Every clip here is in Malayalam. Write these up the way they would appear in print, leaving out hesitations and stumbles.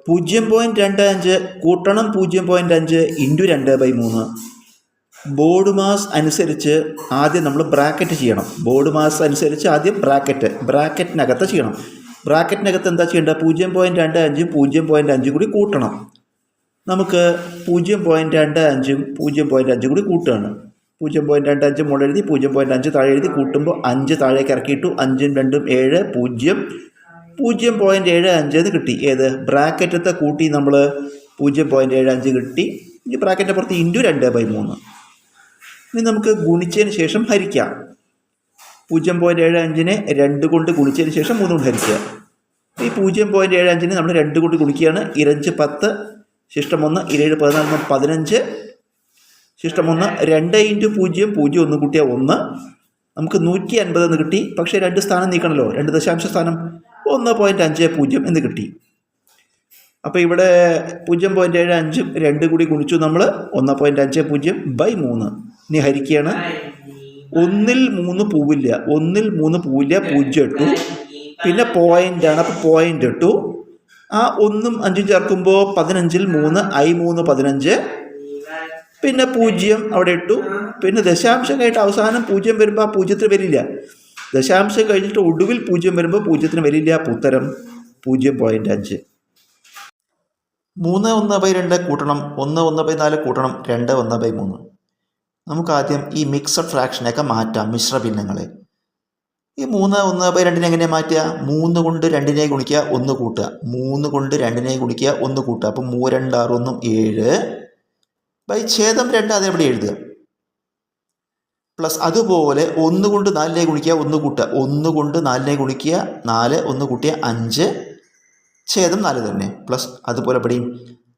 0.25 കൂട്ടണം 0.5 ഇൻറ്റു 2/3. ബോർഡ് മാസ് അനുസരിച്ച് ആദ്യം നമ്മൾ ബ്രാക്കറ്റ് ചെയ്യണം. ബോർഡ് മാസ് അനുസരിച്ച് ആദ്യം ബ്രാക്കറ്റിനകത്ത് ചെയ്യണം. ബ്രാക്കറ്റിനകത്ത് എന്താ ചെയ്യേണ്ടത്? 0.25 0.5 കൂടി കൂട്ടണം. നമുക്ക് 0.25 0.5 കൂടി കൂട്ടുകയാണ്. 0.25 മുകളിൽ എഴുതി 0.5 താഴെ എഴുതി കൂട്ടുമ്പോൾ 5 താഴേക്ക് ഇറക്കിയിട്ടു. 5 2 7 0.75 എന്ന് കിട്ടി. ഏത് ബ്രാക്കറ്റത്തെ കൂട്ടി നമ്മൾ 0.75 കിട്ടി. ഇനി ബ്രാക്കറ്റ് പുറത്ത് ഇൻറ്റു 2/3. ഇനി നമുക്ക് ഗുണിച്ചതിന് ശേഷം ഹരിക്കാം. 0.75 2 കൊണ്ട് ഗുണിച്ചതിന് ശേഷം 3 കൊണ്ട് ഹരിക്കുക. ഈ 0.75 നമ്മൾ 2 കൊണ്ട് ഗുണിക്കുകയാണ്. 2 10 ശിഷ്ടം 1 7 14 15 ശിഷ്ടം 1 2 ഇൻറ്റു 0 0 1 കൂട്ടിയാൽ 1. നമുക്ക് 150 എന്ന് കിട്ടി. പക്ഷേ 2 സ്ഥാനം നീക്കണമല്ലോ, 2 ദശാംശ സ്ഥാനം. 1.50 എന്ന് കിട്ടി. അപ്പോൾ ഇവിടെ 0.75 2 കൂടി ഗുണിച്ചു നമ്മൾ 1.50/3. ഇനി ഹരിക്കുകയാണ്. 1ൽ 3 പോവില്ല, 0 ഇട്ടു. പിന്നെ പോയിൻ്റാണ്, അപ്പോൾ പോയിൻ്റ് ഇട്ടു. ആ 1ഉം 5ഉം ചേർക്കുമ്പോൾ 15ൽ 3 3 15. പിന്നെ 0 അവിടെ ഇട്ടു. പിന്നെ ദശാംശം കഴിഞ്ഞിട്ട് അവസാനം 0 വരുമ്പോൾ ആ 0ത്തിന് വരില്ല. ദശാംശം കഴിഞ്ഞിട്ട് ഒടുവിൽ 0 വരുമ്പോൾ 0ത്തിന് വരില്ല. ഉത്തരം 0.5. 3 1/2 കൂട്ടണം 1 1/4 കൂട്ടണം 2 1/3. നമുക്കാദ്യം ഈ മിക്സഡ് ഫ്രാക്ഷനെയൊക്കെ മാറ്റാം, മിശ്ര ഭിന്നങ്ങളെ. ഈ 3 1/2 എങ്ങനെ മാറ്റുക? 3 കൊണ്ട് 2നെ ഗുണിക്കുക 1 കൂട്ടുക, 3 കൊണ്ട് 2നെ ഗുണിക്കുക 1 കൂട്ടുക. അപ്പം 3 2 6 1 7 ഛേദം 2 അതെവിടെ എഴുതുക. പ്ലസ് അതുപോലെ 1 കൊണ്ട് 4നെ ഗുണിക്കുക 1 കൂട്ടുക, 1 കൊണ്ട് 4നെ ഗുണിക്കുക 4 1 കൂട്ടിയ 5 ഛേദം 4 തന്നെ. പ്ലസ് അതുപോലെ പഠിയും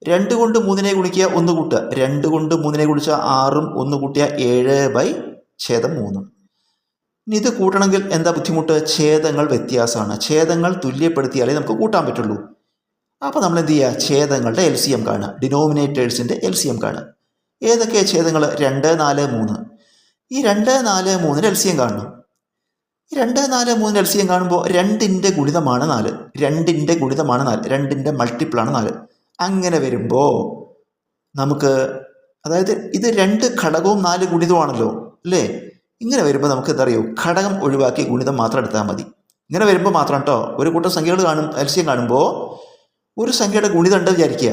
2 കൊണ്ട് 3നെ ഗുണിക്കുക 1 കൂട്ടുക, 2 കൊണ്ട് 3നെ ഗുണിച്ചാൽ 6ഉം 1 കൂട്ടിയ 7/3. ഇനി ഇത് കൂട്ടണമെങ്കിൽ എന്താ ബുദ്ധിമുട്ട്? ഛേദങ്ങൾ വ്യത്യാസമാണ്. ഛേദങ്ങൾ തുല്യപ്പെടുത്തിയാലേ നമുക്ക് കൂട്ടാൻ പറ്റുള്ളൂ. അപ്പോൾ നമ്മൾ എന്ത് ചെയ്യുക? ഛേദങ്ങളുടെ LCM കാണുക, ഡിനോമിനേറ്റേഴ്സിൻ്റെ LCM കാണുക. ഏതൊക്കെയാണ് ഛേദങ്ങൾ? 2 4 3. ഈ 2 4 3 LCM കാണണം. ഈ 2 4 3 LCM കാണുമ്പോൾ 2ൻ്റെ ഗുണിതമാണ് 4, 2ൻ്റെ ഗുണിതമാണ് 4, 2ൻ്റെ മൾട്ടിപ്പിളാണ് 4. അങ്ങനെ വരുമ്പോൾ നമുക്ക്, അതായത് ഇത് 2 ഘടകവും 4 ഗുണിതമാണല്ലോ അല്ലേ? ഇങ്ങനെ വരുമ്പോൾ നമുക്ക് എന്താ അറിയോ, ഘടകം ഒഴിവാക്കി ഗുണിതം മാത്രം എടുത്താൽ മതി. ഇങ്ങനെ വരുമ്പോൾ മാത്രം കേട്ടോ. ഒരു കൂട്ടം സംഖ്യകൾ കാണും, LCM കാണുമ്പോൾ ഒരു സംഖ്യയുടെ ഗുണിതം ഉണ്ട് വിചാരിക്കുക.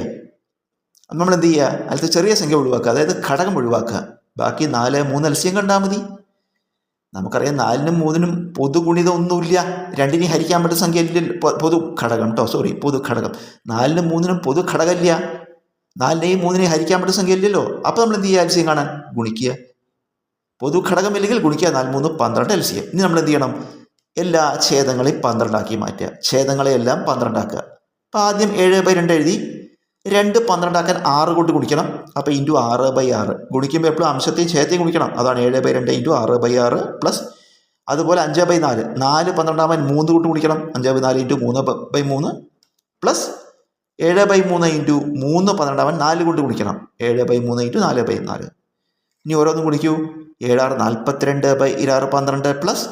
നമ്മൾ എന്ത് ചെയ്യുക? അതിലത്തെ ചെറിയ സംഖ്യ ഒഴിവാക്കുക, അതായത് ഘടകം ഒഴിവാക്കുക. ബാക്കി 4 3 LCM കണ്ടാൽ മതി. നമുക്കറിയാം 4നും 3നും പൊതുഗുണിതം ഒന്നുമില്ല. 2നെ ഹരിക്കാൻ പറ്റുന്ന സംഖ്യ ഇല്ല, പൊതു ഘടകം കേട്ടോ, പൊതു ഘടകം. 4നും 3നും പൊതു ഘടകമില്ല. 4നെയും 3നെയും ഹരിക്കാൻ പറ്റുന്ന സംഖ്യ ഇല്ലല്ലോ. അപ്പോൾ നമ്മൾ എന്ത് ചെയ്യുക? LCM കാണാൻ ഗുണിക്കുക. പൊതു ഘടകമില്ലെങ്കിൽ ഗുണിക്കുക. 4 3 12 LCM. ഇനി നമ്മൾ എന്ത് ചെയ്യണം? എല്ലാ ഛേദങ്ങളെയും 12 ആക്കി മാറ്റുക. ഛേദങ്ങളെയെല്ലാം 12 ആക്കുക. അപ്പോൾ ആദ്യം 7/2 എഴുതി. 2 12 ആക്കാൻ 6 കൊണ്ട് ഗുണിക്കണം. അപ്പോൾ ഇൻറ്റു 6/6. ഗുണിക്കുമ്പോൾ എപ്പോഴും അംശത്തെയും ഛേദത്തെയും ഗുണിക്കണം. അതാണ് 7/2 ഇൻറ്റു 6/6 പ്ലസ് അതുപോലെ 5/4. 4 12 ആവാൻ 3 കൊണ്ട് ഗുണിക്കണം. 5/4 ഇൻറ്റു 3/3 പ്ലസ് 7/3 ഇൻറ്റു 3 12 ആവാൻ 4 കൊണ്ട് ഗുണിക്കണം. 7/3 ഇൻറ്റു 4/4. ഇനി ഓരോന്നും ഗുണിക്കൂ. 7 6 42/6 12 പ്ലസ്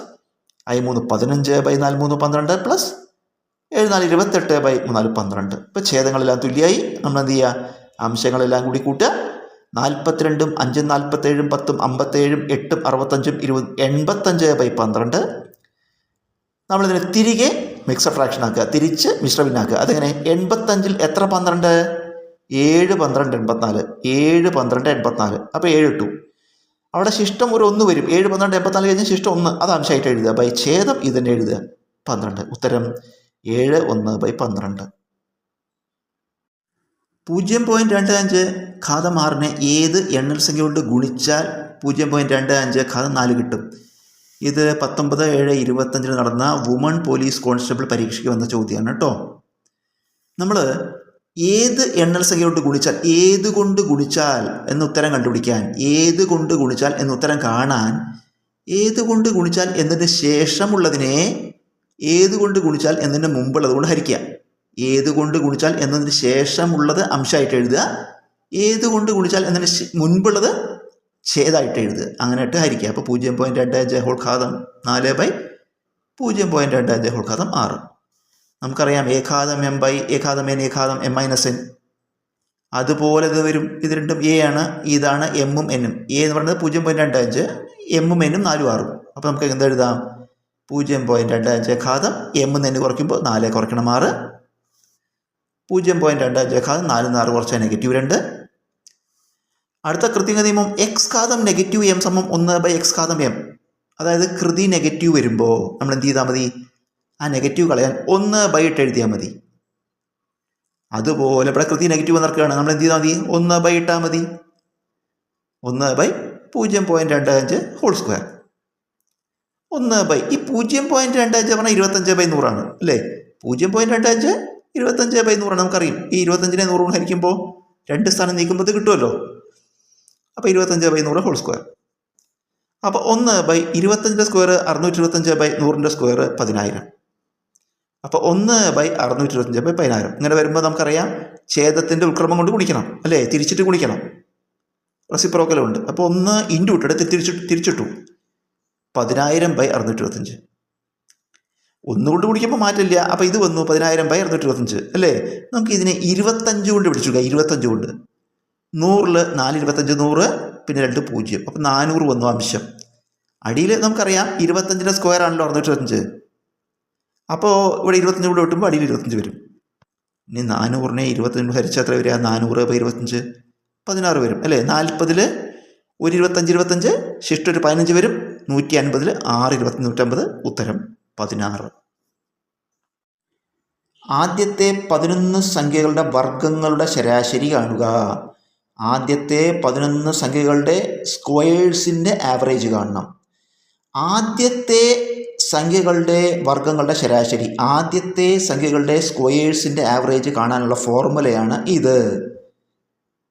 3 15/4 3 12 പ്ലസ് 7 4 28/4 12. ഇപ്പോൾ ഛേദങ്ങളെല്ലാം തുല്യമായി. നമ്മൾ എന്ത് ചെയ്യുക? അംശങ്ങളെല്ലാം കൂടി കൂട്ടുക. 42ഉം 5ഉം 47ഉം 10ഉം 57ഉം 8ഉം 65ഉം 20 85/12. നമ്മളിതിനെ തിരികെ മിക്സഡ് ഫ്രാക്ഷൻ ആക്കുക, തിരിച്ച് മിശ്രഭിന്നാക്കുക. അതെങ്ങനെ? 85ൽ എത്ര 12? 7 12 84. 7 12 84. അപ്പോൾ 7 ഇട്ടു. അവിടെ ശിഷ്ടം ഒരു 1 വരും. 7 12 84 കഴിഞ്ഞാൽ ശിഷ്ടം 1, അത് അംശമായിട്ട് എഴുതുക. ഛേദം ഇതന്നെ എഴുതുക 12. ഉത്തരം 7 1/12. 0.25 ഘാതം 6നെ ഏത് എണ്ണൽ സംഖ്യ കൊണ്ട് ഗുണിച്ചാൽ 0.25 ഘാതം 4 കിട്ടും? ഇത് 19/7/25 നടന്ന വുമൺ പോലീസ് കോൺസ്റ്റബിൾ പരീക്ഷയ്ക്ക് വന്ന ചോദ്യമാണ് കേട്ടോ. നമ്മൾ ഏത് എണ്ണൽ സംഖ്യ കൊണ്ട് ഗുണിച്ചാൽ, ഏതുകൊണ്ട് ഗുണിച്ചാൽ എന്ന് ഉത്തരം കണ്ടുപിടിക്കാൻ, ഏതുകൊണ്ട് ഗുണിച്ചാൽ എന്ന് ഉത്തരം കാണാൻ, ഏതുകൊണ്ട് ഗുണിച്ചാൽ എന്നതിന് ശേഷമുള്ളതിനെ ഏതുകൊണ്ട് ഗുണിച്ചാൽ എന്നതിന് മുമ്പുള്ളത് കൊണ്ട് ഹരിക്കുക. ഏതുകൊണ്ട് ഗുണിച്ചാൽ എന്നതിന് ശേഷമുള്ളത് അംശമായിട്ട് എഴുതുക, ഏതുകൊണ്ട് ഗുണിച്ചാൽ എന്നതിന് മുൻപുള്ളത് ഛേദമായിട്ട് എഴുതുക. അങ്ങനെ ഇട്ട് ഹരിക്കുക. അപ്പോൾ 0.25 ഹോൾ ഘാതം 4/0.25 ഹോൾ ഘാതം 6. നമുക്കറിയാം ഏഘാതം എം ബൈ ഏഘാതം എൻ ഏഘാതം എം മൈനസ് എൻ. അതുപോലെ ഇത് വരും. ഇത് രണ്ടും എ ആണ്, ഇതാണ് എമ്മും എന്നും. എ എന്ന് പറയുന്നത് 0.25, എമ്മും എന്നും 4 6. അപ്പോൾ നമുക്ക് എന്തെഴുതാം? 0.25 ഘാതം എം എന്ന് കുറയ്ക്കുമ്പോൾ 4 കുറയ്ക്കണം 6. 0.25 ഘാതം 4 6 കുറച്ചാൽ -2. അടുത്ത കൃത്യക നിയമം എക്സ് ഘാതം നെഗറ്റീവ് എം സമം 1/x ഘാതം എം. അതായത് കൃതി നെഗറ്റീവ് വരുമ്പോൾ നമ്മൾ എന്ത് ചെയ്താൽ മതി? ആ നെഗറ്റീവ് കളയാൻ 1/8 എഴുതിയാൽ മതി. അതുപോലെ ഇവിടെ കൃതി നെഗറ്റീവ് വന്നിരിക്കുകയാണ്, നമ്മൾ എന്ത് ചെയ്താൽ മതി? 1/8 ഇട്ടാൽ മതി. 1/0.25 ഹോൾ സ്ക്വയർ. 1/, ഈ 0.25 പറഞ്ഞാൽ 25/100 ആണ് അല്ലേ? 0.25 25/100 ആണ്. നമുക്കറിയാം ഈ 25നെ 100 കൊണ്ട് ഹരിക്കുമ്പോൾ 2 സ്ഥാനം നീക്കുമ്പോൾ ഇത് കിട്ടുമല്ലോ. അപ്പോൾ 25/100 ഹോൾ സ്ക്വയർ. അപ്പോൾ 1/25 സ്ക്വയർ 625/100 സ്ക്വയർ 10,000. അപ്പോൾ 1/625/10,000. ഇങ്ങനെ വരുമ്പോൾ നമുക്കറിയാം ഛേദത്തിൻ്റെ ഉൾക്രമം കൊണ്ട് ഗുണിക്കണം അല്ലേ? തിരിച്ചിട്ട് ഗുണിക്കണം, റെസിപ്രോക്കലുണ്ട്. അപ്പോൾ 1 ഇൻറ്റു ഇട്ടെടുത്ത് തിരിച്ചിട്ടു 10,000/625. ഒന്നുകൊണ്ട് ഗുണിക്കുമ്പോൾ മാറ്റില്ല. അപ്പോൾ ഇത് വന്നു 10,000/625 അല്ലേ? നമുക്ക് ഇതിനെ 25 കൊണ്ട് പിടിച്ചു. 25 കൊണ്ട് 100 4 25 100, പിന്നെ 2 0. അപ്പോൾ 400 വന്നു അംശം. അടിയിൽ നമുക്കറിയാം 25ൻ്റെ സ്ക്വയർ ആണല്ലോ 625. അപ്പോൾ ഇവിടെ 25 കൂടെ കിട്ടുമ്പോൾ അടിയിൽ 25 വരും. ഇനി 400നെ 25 ഹരിച്ചാൽ എത്ര വരിക? 400/25 16 വരും അല്ലേ? 40ൽ ഒരു 25 ശിഷ്ടം ഒരു 15 വരും. 150ൽ 6 25 150. ഉത്തരം 16. ആദ്യത്തെ 11 സംഖ്യകളുടെ വർഗങ്ങളുടെ ശരാശരി കാണുക. ആദ്യത്തെ 11 സംഖ്യകളുടെ സ്ക്വയേഴ്സിൻ്റെ ആവറേജ് കാണണം. ആദ്യത്തെ സംഖ്യകളുടെ വർഗങ്ങളുടെ ശരാശരി, ആദ്യത്തെ സംഖ്യകളുടെ സ്ക്വയേഴ്സിൻ്റെ ആവറേജ് കാണാനുള്ള ഫോർമുലയാണ് ഇത്.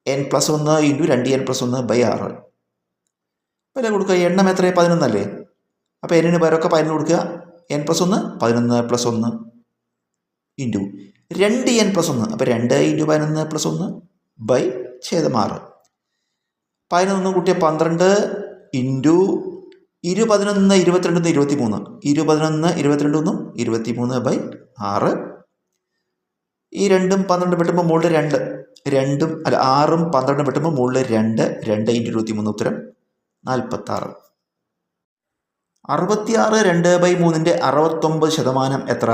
n+1 × 2n+1/6. വില കൊടുക്കുക. എണ്ണം എത്രയാണ്? 11 അല്ലേ? അപ്പോൾ എന്നിന് പകരമൊക്കെ 11 കൊടുക്കുക. n+1 11+1 into 2n+1. അപ്പോൾ 2 × 11+1/6. 11 കൂട്ടിയ 12 ഇൻറ്റു 11 22 23. 11 22 23/6. ഈ 2ഉം 12 വെട്ടുമ്പോൾ മുകളിൽ 2, 2ഉം അല്ല 6ഉം 12 വെട്ടുമ്പോൾ മുകളിൽ 2, 2 × 23. ഉത്തരം 46. 66 2/3 69% എത്ര?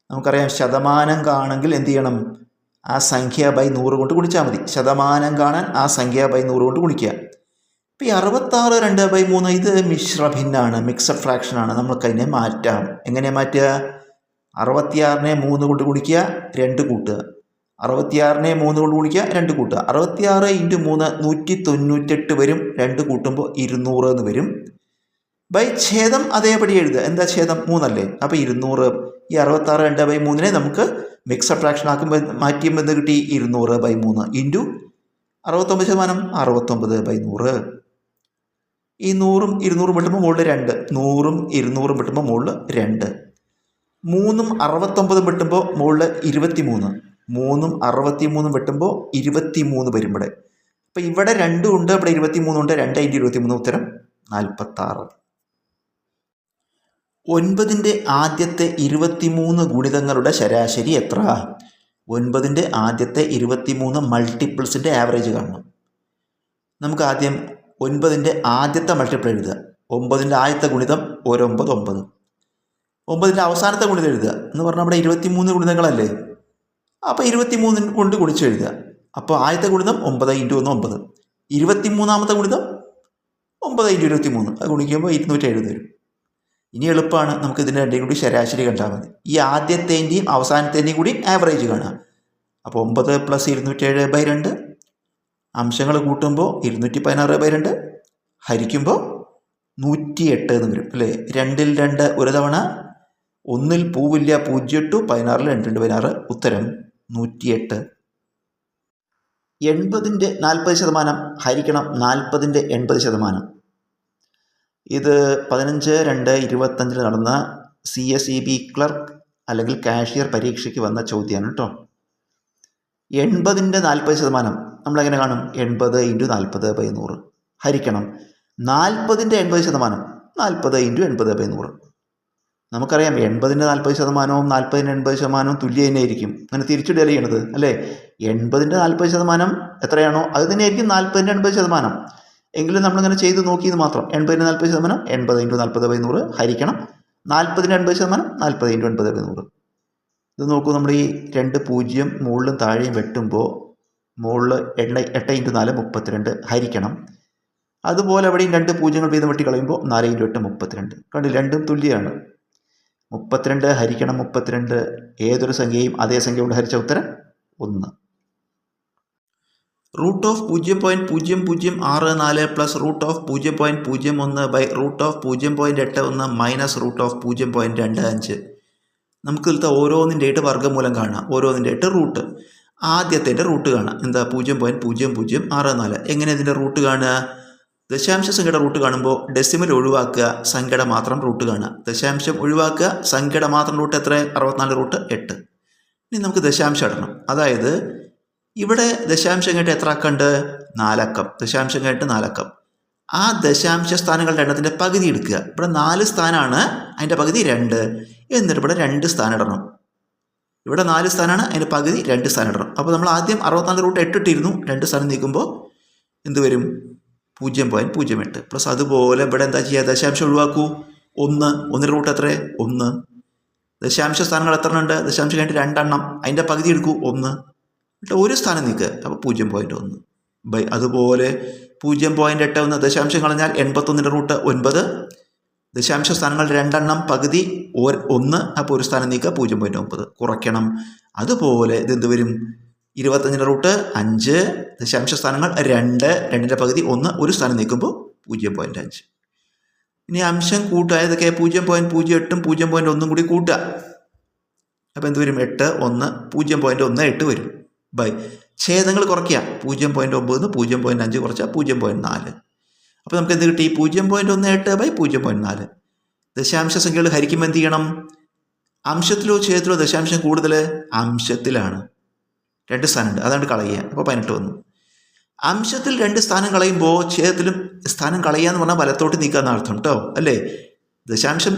നമുക്കറിയാം ശതമാനം കാണണമെങ്കിൽ എന്ത് ചെയ്യണം? ആ സംഖ്യ /100 കൊണ്ട് ഗുണിച്ചാൽ മതി. ശതമാനം കാണാൻ ആ സംഖ്യ /100 കൊണ്ട് ഗുണിക്കുക. ഇപ്പോൾ ഈ 66 2/3 ഇത് മിശ്രഭിന്നാണ്, മിക്സഡ് ഫ്രാക്ഷനാണ്. നമുക്കതിനെ മാറ്റാം. എങ്ങനെ മാറ്റുക? 66നെ 3 കൊണ്ട് ഗുണിക്കുക, 2 കൂട്ടുക. 66നെ 3 കൊണ്ട് ഗുണിക്കുക, 2 കൂട്ടുക. 66 × 3 198 വരും. 2 കൂട്ടുമ്പോൾ 200 എന്ന് വരും. ഛേദം അതേപടി എഴുതുക. എന്താ ഛേദം? 3 അല്ലേ? അപ്പോൾ 200. ഈ 66 2/3 നമുക്ക് മിക്സഡ് ഫ്രാക്ഷൻ ആക്കുമ്പോൾ മാറ്റിയുമ്പോൾ എന്ത് കിട്ടി? 200/3 ഇൻറ്റു 69%, 69/100. ഈ 100ഉം 200ഉം വെട്ടുമ്പോൾ മുകളിൽ 2, 100ഉം 200ഉം വെട്ടുമ്പോൾ മുകളിൽ 2, 3ഉം 69ഉം വെട്ടുമ്പോൾ മുകളിൽ 23, 3ഉം 63ഉം വെട്ടുമ്പോൾ 23 വരും ഇവിടെ. അപ്പോൾ ഇവിടെ 2 ഉണ്ട്, ഇവിടെ 23 ഉണ്ട്. 2 × 23. ഉത്തരം 46. 9ൻ്റെ ആദ്യത്തെ 23 ഗുണിതങ്ങളുടെ ശരാശരി എത്ര? 9ൻ്റെ ആദ്യത്തെ 23 മൾട്ടിപ്പിൾസിൻ്റെ ആവറേജ് കാണണം. നമുക്ക് ആദ്യം 9ൻ്റെ ആദ്യത്തെ മൾട്ടിപ്പിൾ എഴുതുക. 9ൻ്റെ ആദ്യത്തെ ഗുണിതം 1 9 9. 9ൻ്റെ അവസാനത്തെ ഗുണിതം എഴുതുക എന്ന് പറഞ്ഞാൽ അവിടെ 23 ഗുണിതങ്ങളല്ലേ? അപ്പോൾ 23 കൊണ്ട് ഗുണിച്ച് എഴുതുക. അപ്പോൾ ആദ്യത്തെ ഗുണിതം 9 × 1 9. 23ാമത്തെ ഗുണിതം 9 × 23. അത് ഗുണിക്കുമ്പോൾ 270 വരും. ഇനി എളുപ്പമാണ്. നമുക്ക് ഇതിൻ്റെ രണ്ടേയും കൂടി ശരാശരി കണ്ടാൽ മതി. ഈ ആദ്യത്തേൻ്റെയും അവസാനത്തേൻ്റെയും കൂടി ആവറേജ് കാണുക. അപ്പോൾ 9 + 207/2. അംശങ്ങൾ കൂട്ടുമ്പോൾ 216/2. ഹരിക്കുമ്പോൾ 108 എന്ന് വരും അല്ലേ? 2ൽ 2 ഒരു തവണ, 1ൽ പൂവില്ല 0 ഇട്ടു, 16ൽ 2 2 16. ഉത്തരം 108. 80ൻ്റെ 40% ഹരിക്കണം 40ൻ്റെ 80%. ഇത് 15/2/25 നടന്ന CSEB ക്ലർക്ക് അല്ലെങ്കിൽ കാഷ്യർ പരീക്ഷയ്ക്ക് വന്ന ചോദ്യമാണ് കേട്ടോ. 80ൻ്റെ 40% നമ്മളെങ്ങനെ കാണും? 80 × 40/100 ഹരിക്കണം 40ൻ്റെ 80%, 40 × 80/100. നമുക്കറിയാം 80-ൻ്റെ 40%, 40-ൻ്റെ 80% തുല്യം തന്നെയായിരിക്കും. അങ്ങനെ തിരിച്ചിടുകയല്ലേ ചെയ്യണത് അല്ലേ? 80-ൻ്റെ 40% എത്രയാണോ അത് തന്നെയായിരിക്കും 40-ൻ്റെ 80%. എങ്കിലും നമ്മളിങ്ങനെ ചെയ്ത് നോക്കിയത് മാത്രം. 80-ൻ്റെ 40% 80 × 40/100 ഹരിക്കണം 40-ൻ്റെ 80% 40 × 80/100. ഇത് നോക്കൂ, നമ്മൾ ഈ 2 0 മുകളിലും താഴെയും വെട്ടുമ്പോൾ മുകളിൽ 8 × 4 32 ഹരിക്കണം. അതുപോലെ അവിടെയും 2 0 വീതം വെട്ടി കളയുമ്പോൾ 4 × 8 32. കണ്ടില്ല, രണ്ടും തുല്യമാണ്. 32 ഹരിക്കണം 32 ഏതൊരു സംഖ്യയും അതേ സംഖ്യ കൊണ്ട് ഹരിച്ച ഉത്തരം 1. √0.0064 പ്ലസ് √0.01 ബൈ √0.81 മൈനസ് √0.25. നമുക്ക് ഇതിലത്തെ ഓരോന്നിൻ്റെ ആയിട്ട് വർഗ്ഗമൂലം കാണാം, ഓരോന്നിൻ്റെ ആയിട്ട് റൂട്ട്. ആദ്യത്തെ റൂട്ട് കാണാം, എന്താ 0.0064. എങ്ങനെ ഇതിൻ്റെ റൂട്ട് കാണുക? ദശാംശ സംഖ്യയുടെ റൂട്ട് കാണുമ്പോൾ ഡെസിമൽ ഒഴിവാക്കുക, സംഖ്യയുടെ മാത്രം റൂട്ട് കാണുക. ദശാംശം ഒഴിവാക്കുക, സംഖ്യയുടെ മാത്രം റൂട്ട് എത്ര? 64 √ 8. ഇനി നമുക്ക് ദശാംശം ഇടണം. അതായത് ഇവിടെ ദശാംശം കഴിഞ്ഞിട്ട് എത്ര അക്കമുണ്ട്? 4 അക്കം. ദശാംശം കഴിഞ്ഞിട്ട് 4 അക്കം. ആ ദശാംശ സ്ഥാനങ്ങളുടെ എണ്ണത്തിൻ്റെ പകുതി എടുക്കുക. ഇവിടെ 4 സ്ഥാനമാണ്, അതിൻ്റെ പകുതി 2. എന്നിട്ട് ഇവിടെ 2 സ്ഥാനം ഇടണം. ഇവിടെ 4 സ്ഥാനമാണ്, അതിൻ്റെ പകുതി 2 സ്ഥാനം ഇടണം. അപ്പോൾ നമ്മൾ ആദ്യം 64 √ 8 ഇട്ടിരുന്നു. 2 സ്ഥാനം നീക്കുമ്പോൾ എന്ത് വരും? 0.08 പ്ലസ്. അതുപോലെ ഇവിടെ എന്താ ചെയ്യുക? ദശാംശം ഒഴിവാക്കൂ. 1. 1-ൻ്റെ റൂട്ട് എത്ര? 1. ദശാംശ സ്ഥാനങ്ങൾ എത്ര ഉണ്ട്? ദശാംശം കഴിഞ്ഞിട്ട് 2 എണ്ണം, അതിൻ്റെ പകുതി എടുക്കൂ 1. എന്നിട്ട് ഒരു സ്ഥാനം നീക്കുക, അപ്പോൾ 0.1 ബൈ. അതുപോലെ 0.81 ദശാംശം കളഞ്ഞാൽ 81-ൻ്റെ റൂട്ട് 9. ദശാംശ സ്ഥാനങ്ങൾ 2 എണ്ണം, പകുതി 1, അപ്പോൾ ഒരു സ്ഥാനം നീക്കുക 0.9 കുറയ്ക്കണം. അതുപോലെ ഇതെന്ത് വരും? 25-ൻ്റെ റൂട്ട് 5. ദശാംശ സ്ഥാനങ്ങൾ 2, 2-ൻ്റെ പകുതി 1, ഒരു സ്ഥാനം നീക്കുമ്പോൾ 0.5. ഇനി അംശം കൂട്ടുക, ഏതൊക്കെ? 0.08ഉം 0.1 കൂടി കൂട്ടുക. അപ്പോൾ എന്ത് വരും? 8, 1, 0.18 വരും ബൈ. ഛേദങ്ങൾ കുറയ്ക്കുക, 0.9 0.5 കുറച്ചാൽ 0.4. അപ്പോൾ നമുക്ക് എന്ത് കിട്ടി? 0.18 ബൈ 0.4. ദശാംശ സംഖ്യകൾ ഹരിക്കുമ്പോൾ എന്ത് ചെയ്യണം? അംശത്തിലോ ഛേദത്തിലോ ദശാംശം കൂടുതൽ അംശത്തിലാണ്. 2 സ്ഥാനമുണ്ട്, അതാണ്ട് കളയുക, അപ്പോൾ 18 വന്നു. അംശത്തിൽ 2 സ്ഥാനം കളയുമ്പോൾ ഛേദത്തിലും സ്ഥാനം കളയുക എന്ന് പറഞ്ഞാൽ വലത്തോട്ട് നീക്കുക എന്ന അർത്ഥം കേട്ടോ, അല്ലേ? ദശാംശം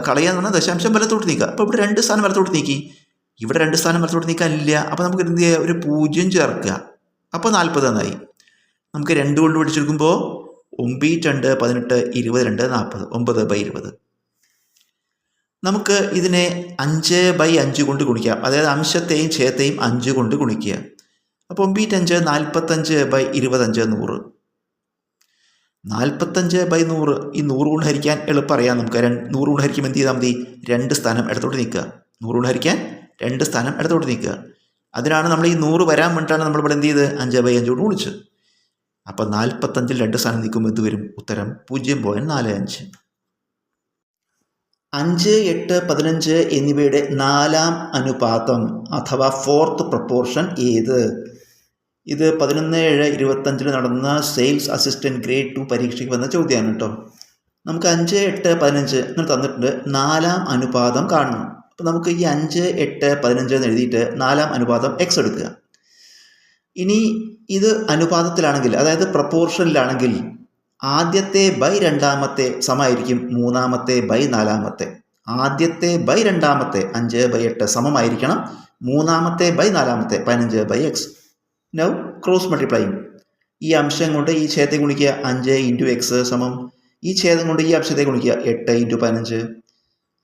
കളയുക എന്ന് പറഞ്ഞാൽ ദശാംശം വലത്തോട്ട് നീക്കുക. അപ്പോൾ ഇവിടെ 2 സ്ഥാനം വലത്തോട്ട് നീക്കി, ഇവിടെ 2 സ്ഥാനം വലത്തോട്ട് നീക്കാനില്ല. അപ്പോൾ നമുക്ക് എന്ത് ചെയ്യുക? ഒരു 0 ചേർക്കുക, അപ്പോൾ 40 എന്നായി. നമുക്ക് 2 കൊണ്ട് പിടിച്ചെടുക്കുമ്പോൾ 9 2 18 22 40 9/20. നമുക്ക് ഇതിനെ 5/5 കൊണ്ട് ഗുണിക്കാം. അതായത് അംശത്തെയും ഛേദത്തെയും 5 കൊണ്ട് ഗുണിക്കുക. അപ്പോൾ 9 5 45/25 100. 45/100 ഈ 100 കൊണ്ട് ഹരിക്കാൻ എളുപ്പം അറിയാം നമുക്ക്. 100 കൊണ്ട് ഹരിക്കുമ്പോൾ എന്ത് ചെയ്താൽ മതി? 2 സ്ഥാനം ഇടത്തോട്ട് നീക്കുക. 100 കൊണ്ട് ഹരിക്കാൻ 2 സ്ഥാനം ഇടത്തോട്ട് നീക്കുക. അതിനാണ് നമ്മൾ ഈ 100 വരാൻ വേണ്ടിയിട്ടാണ് നമ്മളിവിടെ എന്ത് ചെയ്ത് 5/5 കൊണ്ട് ഗുണിച്ച്. അപ്പോൾ 45-ൽ 2 സ്ഥാനം നീക്കുമ്പോൾ എന്ത് വരും? ഉത്തരം 0.45. 5, 8, 15 എന്നിവയുടെ 4ാം അനുപാതം അഥവാ 4th പ്രൊപ്പോർഷൻ ഏത്? ഇത് 11/7/25 നടന്ന സെയിൽസ് അസിസ്റ്റൻറ്റ് ഗ്രേഡ് 2 പരീക്ഷയ്ക്ക് വന്ന ചോദ്യമാണ് കേട്ടോ. നമുക്ക് 5, 8, 15 ഇങ്ങനെ തന്നിട്ടുണ്ട്. 4ാം അനുപാതം കാണണം. അപ്പോൾ നമുക്ക് ഈ 5, 8, 15 എന്ന് എഴുതിയിട്ട് 4ാം അനുപാതം x എടുക്കുക. ഇനി ഇത് അനുപാതത്തിലാണെങ്കിൽ, അതായത് പ്രപ്പോർഷനിലാണെങ്കിൽ ആദ്യത്തെ ബൈ രണ്ടാമത്തെ സമമായിരിക്കും 3ാമത്തെ ബൈ 4ാമത്തെ. ആദ്യത്തെ ബൈ രണ്ടാമത്തെ 5/8 സമമായിരിക്കണം 3ാമത്തെ ബൈ 4ാമത്തെ 15/x. Now cross multiplying. ഈ അംശം കൊണ്ട് ഈ ഛേദത്തെ ഗുണിക്കുക, 5 × x സമം ഈ ഛേദം കൊണ്ട് ഈ അംശത്തെ ഗുണിക്കുക, 8 × 15.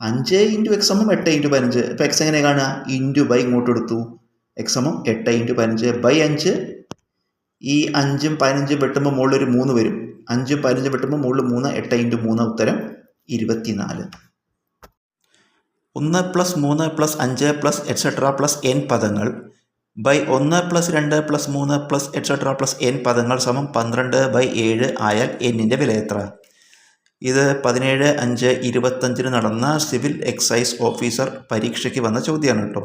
5 × x സമം 8 × 15. ഇപ്പോൾ x എങ്ങനെ കാണുക? ഇൻറ്റു ബൈ ഇങ്ങോട്ട് എടുത്തു. x സമം 8 × 15/5. ഈ 5ഉം 15ഉം വെട്ടുമ്പോൾ മുകളിൽ ഒരു 3 വരും. 5ഉം 15ഉം വെട്ടുമ്പോൾ മുകളിൽ 3, 8 × 3 ഉത്തരം 24. 1 + 3 + 5 + എറ്റ്സെട്ര + n പദങ്ങൾ ബൈ 1 + 2 + 3 + എറ്റ്സെട്ര + n പദങ്ങൾ സമം 12/7 ആയാൽ എന്നിൻ്റെ വില എത്ര? ഇത് 17/5/25 നടന്ന സിവിൽ എക്സൈസ് ഓഫീസർ പരീക്ഷയ്ക്ക് വന്ന ചോദ്യമാണ് കേട്ടോ.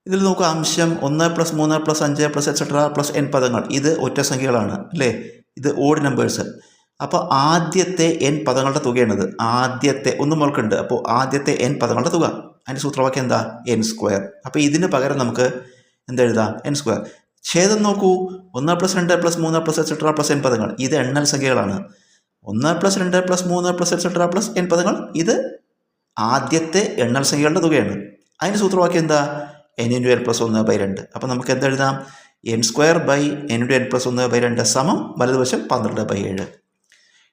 ഇതിൽ നോക്കുക, അംശം 1 + 3 + 5 + എറ്റ്സെട്ര + n പദങ്ങൾ. ഇത് ഒറ്റ സംഖ്യകളാണ് അല്ലേ? ഇത് ഓഡ് നമ്പേഴ്സ്. അപ്പോൾ ആദ്യത്തെ n പദങ്ങളുടെ തുകയാണിത്. ആദ്യത്തെ ഒന്ന് മുളക്കുണ്ട്, അപ്പോൾ ആദ്യത്തെ n പദങ്ങളുടെ തുക. അതിൻ്റെ സൂത്രവാക്യം എന്താ? n². അപ്പോൾ ഇതിന് പകരം നമുക്ക് എന്തെഴുതാം? n². ഛേദം നോക്കൂ, 1 + 2 + 3 + എറ്റ്സെട്ര + n പദങ്ങൾ. ഇത് എണ്ണൽ സംഖ്യകളാണ്. 1 + 2 + 3 + എറ്റ്സെട്ര + n പദങ്ങൾ. ഇത് ആദ്യത്തെ എണ്ണൽ സംഖ്യകളുടെ തുകയാണ്. അതിൻ്റെ സൂത്രവാക്യം എന്താ? n × n + 1/2. അപ്പോൾ നമുക്ക് എന്തെഴുതാം? n² / n × n + 1/2 സമം വലതുവശം 12/7.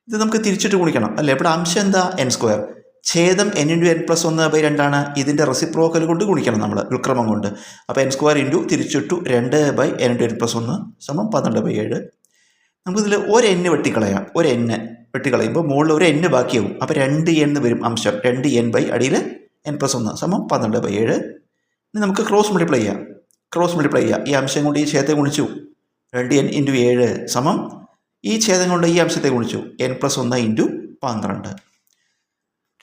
ഇത് നമുക്ക് തിരിച്ചിട്ട് ഗുണിക്കണം അല്ലേ? ഇവിടെ അംശം എന്താ? n². ഛേദം n × n + 1/2 ആണ്. ഇതിൻ്റെ റെസിപ്രോക്കൽ കൊണ്ട് ഗുണിക്കണം നമ്മൾ, ഉൽക്രമം കൊണ്ട്. അപ്പോൾ n² തിരിച്ചിട്ടു 2/n × n + 1 സമം 12/7. നമുക്കിതിൽ ഒരു n വെട്ടിക്കളയാം. ഒരു n വെട്ടിക്കളയുമ്പോൾ മുകളിൽ ഒരു n ബാക്കിയാവും. അപ്പോൾ 2n വരും അംശം. 2n അടിയിൽ n + 1 സമം 12/7. ഇനി നമുക്ക് ക്രോസ് മൾട്ടിപ്ലൈ ചെയ്യാം. ഈ അംശം കൊണ്ട് ഈ ഛേദത്തെ ഗുണിച്ചു. 2n × 7 സമം ഈ ഛേദം കൊണ്ട് ഈ അംശത്തെ ഗുണിച്ചു. n + 1 × 12.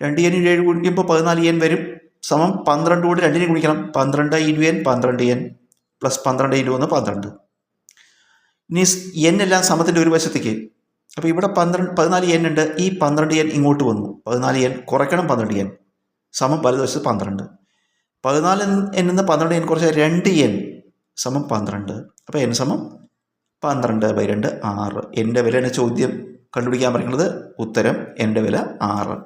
2n × 7 ഗുണിക്കുമ്പോൾ 14n വരും. സമം 12 കൂടി 2നെ ഗുണിക്കണം. 12 × n 12n + 12 × 1 12. ഇനി n എല്ലാം സമത്തിൻ്റെ ഒരു വശത്തേക്ക്. അപ്പോൾ ഇവിടെ 14n ഉണ്ട്. ഈ 12n ഇങ്ങോട്ട് വന്നു. 14n കുറയ്ക്കണം. 12n സമം വലതുവശത്ത് 12. 14n നിന്ന് 12n കുറച്ച് 2n സമം 12. അപ്പോൾ n സമം 12/2 6. എൻ്റെ വിലയാണ് ചോദ്യം കണ്ടുപിടിക്കാൻ പറയുന്നത്. ഉത്തരം എൻ്റെ വില 6.